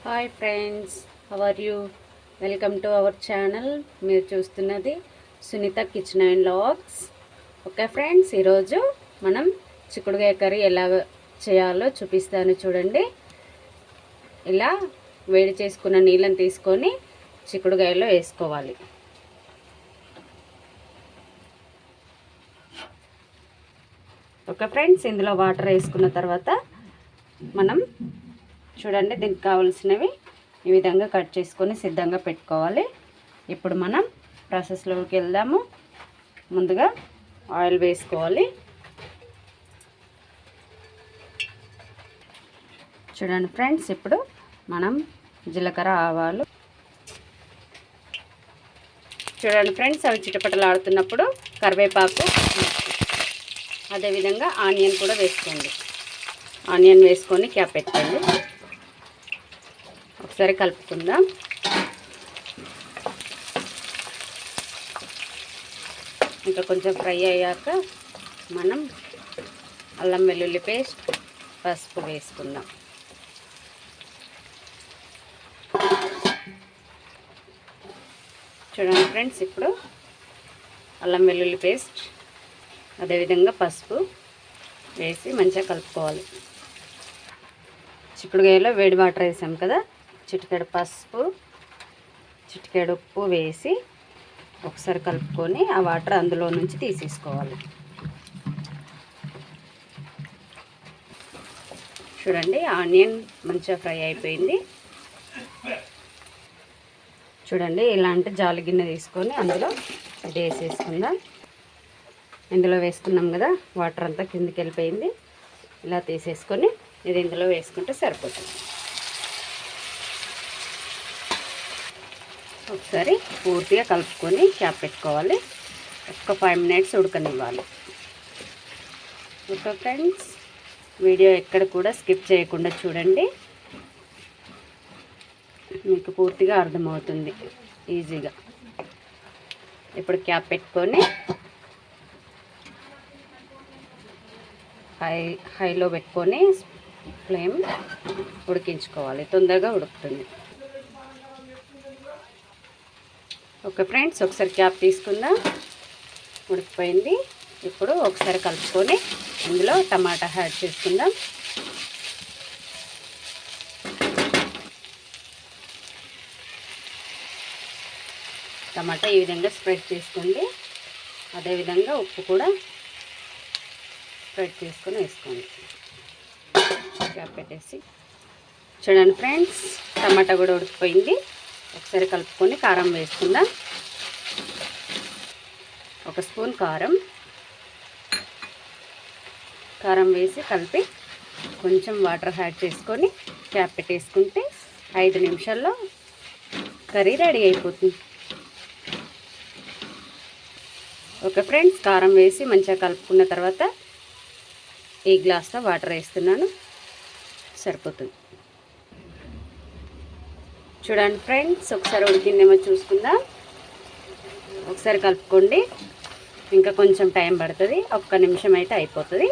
Hi friends, how are you? Welcome to our channel. మీరు చూస్తున్నది Sunitha kitchen and vlogs. Okay friends, ఈరోజు మనం చిక్కుడుకాయ కర్రీ ఎలా చేయాలో చూపిస్తాను చూడండి. ఇలా వేడి చేసుకున్న నీళ్ళని తీసుకొని చిక్కుడుకాయలో వేసుకోవాలి. ఓకే ఫ్రెండ్స్, ఇందులో వాటర్ వేసుకున్న తర్వాత మనం చూడండి, దీనికి కావాల్సినవి ఈ విధంగా కట్ చేసుకొని సిద్ధంగా పెట్టుకోవాలి. ఇప్పుడు మనం ప్రాసెస్లోకి వెళ్దాము. ముందుగా ఆయిల్ వేసుకోవాలి. చూడండి ఫ్రెండ్స్, ఇప్పుడు మనం జీలకర్ర, ఆవాలు చూడండి ఫ్రెండ్స్, అవి చిటపటలు ఆడుతున్నప్పుడు కరివేపాకు, అదేవిధంగా ఆనియన్ కూడా వేసుకోండి. ఆనియన్ వేసుకొని క్యాప్ పెట్టుకోండి. ఒకసారి కలుపుకుందాం. ఇంకా కొంచెం ఫ్రై అయ్యాక మనం అల్లం వెల్లుల్లి పేస్ట్, పసుపు వేసుకుందాం. చూడండి ఫ్రెండ్స్, ఇప్పుడు అల్లం వెల్లుల్లి పేస్ట్ అదేవిధంగా పసుపు వేసి మంచిగా కలుపుకోవాలి. చిక్కుడుకాయలో వేడి వాటర్ వేసాం కదా, చిటికెడు పసుపు, చిటికెడు ఉప్పు వేసి ఒకసారి కలుపుకొని ఆ వాటర్ అందులో నుంచి తీసేసుకోవాలి. చూడండి, ఆనియన్ మంచిగా ఫ్రై అయిపోయింది. చూడండి, ఇలాంటి జాలి గిన్నె తీసుకొని అందులో ఇది వేసేసుకుందాం. ఇందులో వేసుకున్నాం కదా, వాటర్ అంతా కిందికి వెళ్ళిపోయింది. ఇలా తీసేసుకొని ఇది ఇందులో వేసుకుంటే సరిపోతుంది. ఒకసారి పూర్తిగా కలుపుకొని క్యాప్ పెట్టుకోవాలి. ఒక 5 మినిట్స్ ఉడకనివ్వాలి. ఓకే ఫ్రెండ్స్, వీడియో ఎక్కడ కూడా స్కిప్ చేయకుండా చూడండి, మీకు పూర్తిగా అర్థమవుతుంది ఈజీగా. ఇప్పుడు క్యాప్ పెట్టుకొని హైలో పెట్టుకొని ఫ్లేమ్ ఉడికించుకోవాలి. తొందరగా ఉడుకుతుంది. ఓకే ఫ్రెండ్స్, ఒకసారి క్యాప్ తీసుకుందాం. ఉడికిపోయింది. ఇప్పుడు ఒకసారి కలుపుకొని ఇందులో టమాటా యాడ్ చేసుకుందాం. టమాటా ఈ విధంగా స్ప్రెడ్ చేసుకోండి. అదేవిధంగా ఉప్పు కూడా స్ప్రెడ్ చేసుకొని వేసుకోండి. క్యాప్ పెట్టేసి చూడండి ఫ్రెండ్స్, టమాటా కూడా ఉడికిపోయింది. ఒకసారి కలుపుకొని కారం వేసుకుందాం. 1 స్పూన్ కారం వేసి కలిపి కొంచెం వాటర్ యాడ్ చేసుకొని క్యాప్ పెట్టేసుకుంటే 5 నిమిషాల్లో కర్రీ రెడీ అయిపోతుంది. ఓకే ఫ్రెండ్స్, కారం వేసి మంచిగా కలుపుకున్న తర్వాత ఈ గ్లాస్తో వాటర్ వేస్తున్నాను, సరిపోతుంది. చూడండి ఫ్రెండ్స్, ఒకసారి ఉడికిందేమో చూసుకుందాం. ఒకసారి కలుపుకోండి. ఇంకా కొంచెం టైం పడుతుంది, 1 నిమిషం అయితే అయిపోతుంది.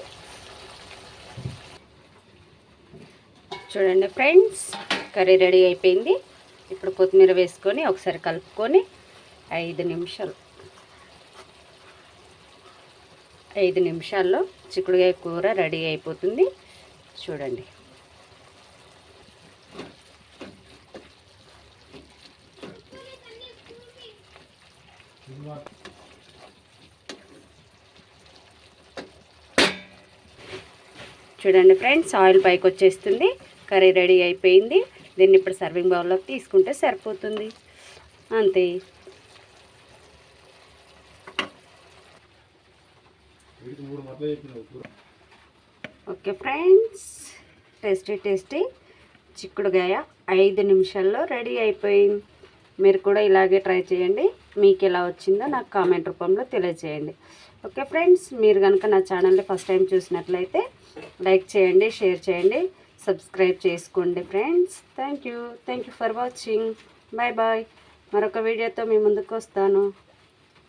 చూడండి ఫ్రెండ్స్, కర్రీ రెడీ అయిపోయింది. ఇప్పుడు కొత్తిమీర వేసుకొని ఒకసారి కలుపుకొని 5 నిమిషాల్లో చిక్కుడుకాయ కూర రెడీ అయిపోతుంది. చూడండి, చూడండి ఫ్రెండ్స్, ఆయిల్ పైకి వచ్చేస్తుంది. కర్రీ రెడీ అయిపోయింది. దీన్ని ఇప్పుడు సర్వింగ్ బౌల్లోకి తీసుకుంటే సరిపోతుంది. అంతే. ఓకే ఫ్రెండ్స్, టేస్టీ చిక్కుడుకాయ 5 నిమిషాల్లో రెడీ అయిపోయింది. మీరు కూడా ఇలాగే ట్రై చేయండి. మీకు ఎలా వచ్చిందో నాకు కామెంట్ రూపంలో తెలియజేయండి. ఓకే ఫ్రెండ్స్, మీరు కనుక నా ఛానల్ని ఫస్ట్ టైం చూసినట్లయితే లైక్ చేయండి, షేర్ చేయండి, సబ్స్క్రైబ్ చేసుకోండి friends. Thank you for watching. Bye bye. మరొక వీడియోతో మీ ముందుకు వస్తాను.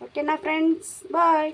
ఓకేనా ఫ్రెండ్స్, బాయ్.